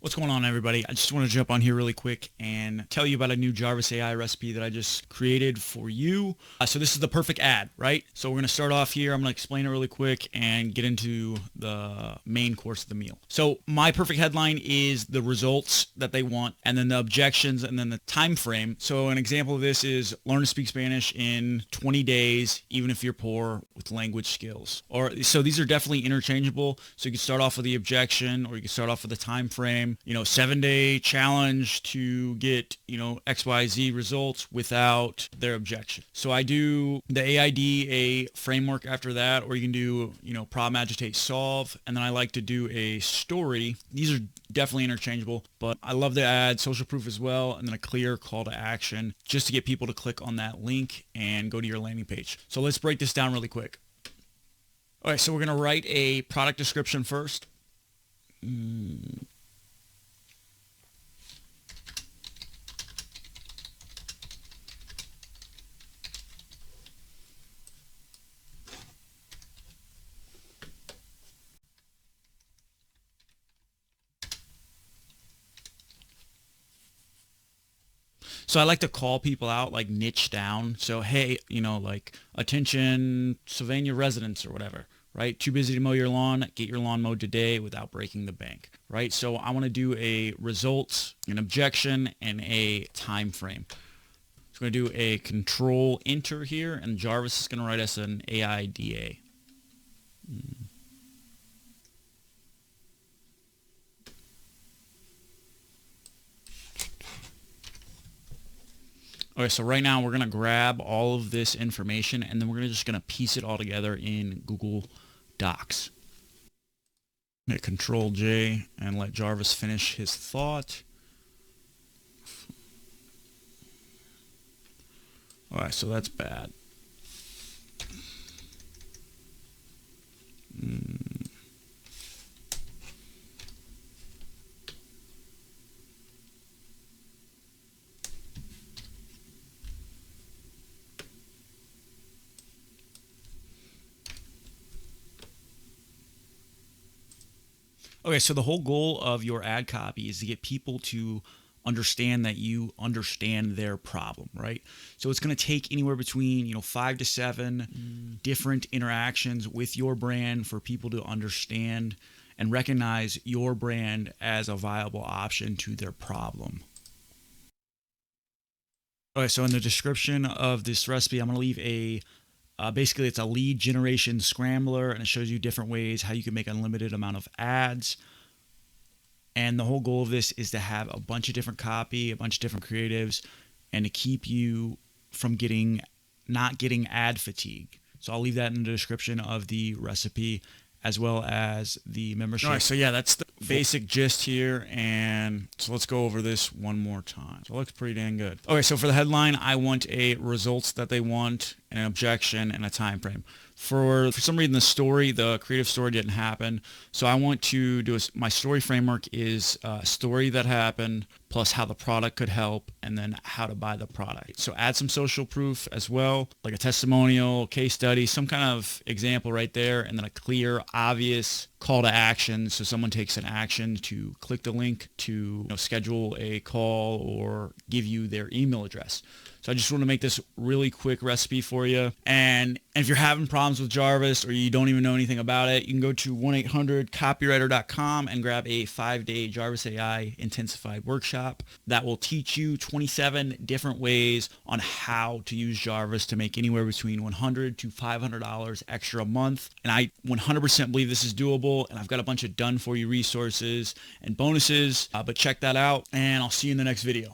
What's going on, everybody? I just want to jump on here really quick and tell you about a new Jarvis.AI recipe that I just created for you. So this is the perfect ad, right? So we're going to start off here. I'm going to explain it really quick and get into the main course of the meal. So my perfect headline is the results that they want, and then the objections, and then the time frame. So an example of this is learn to speak Spanish in 20 days, even if you're poor with language skills. So these are definitely interchangeable. So you can start off with the objection, or you can start off with the time frame. 7-day challenge to get, XYZ results without their objection. So I do the AIDA framework after that, or you can do, problem, agitate, solve. And then I like to do a story. These are definitely interchangeable, but I love to add social proof as well, and then a clear call to action just to get people to click on that link and go to your landing page. So let's break this down really quick. All right, so we're going to write a product description first. So I like to call people out, like niche down. So, hey, like attention Sylvania residents or whatever, right? Too busy to mow your lawn, get your lawn mowed today without breaking the bank, right? So I want to do a results, an objection, and a time frame. So I'm going to do a control enter here, and Jarvis is going to write us an AIDA. Okay, so right now we're going to grab all of this information, and then we're just going to piece it all together in Google Docs. Hit Control J and let Jarvis finish his thought. All right, so that's bad. Okay, so the whole goal of your ad copy is to get people to understand that you understand their problem, right? So it's going to take anywhere between 5 to 7 different interactions with your brand for people to understand and recognize your brand as a viable option to their problem. Okay, so in the description of this recipe, I'm going to leave basically it's a lead generation scrambler, and it shows you different ways how you can make an unlimited amount of ads. And the whole goal of this is to have a bunch of different copy, a bunch of different creatives, and to keep you from not getting ad fatigue. So I'll leave that in the description of the recipe, as well as the membership. All right, so yeah, that's the basic gist here, and so let's go over this one more time. So it looks pretty dang good. Okay, so for the headline, I want a results that they want, an objection, and a time frame. For some reason, the creative story didn't happen, so I want to do my story framework is a story that happened, plus how the product could help, and then how to buy the product. So add some social proof as well, like a testimonial, case study, some kind of example right there, and then a clear, obvious call to action, so someone takes an action to click the link to schedule a call or give you their email address. So I just want to make this really quick recipe for you. And if you're having problems with Jarvis or you don't even know anything about it, you can go to 1-800-copywriter.com and grab a 5-day Jarvis.AI Intensified workshop that will teach you 27 different ways on how to use Jarvis to make anywhere between $100 to $500 extra a month. And I 100% believe this is doable, and I've got a bunch of done for you resources and bonuses, but check that out, and I'll see you in the next video.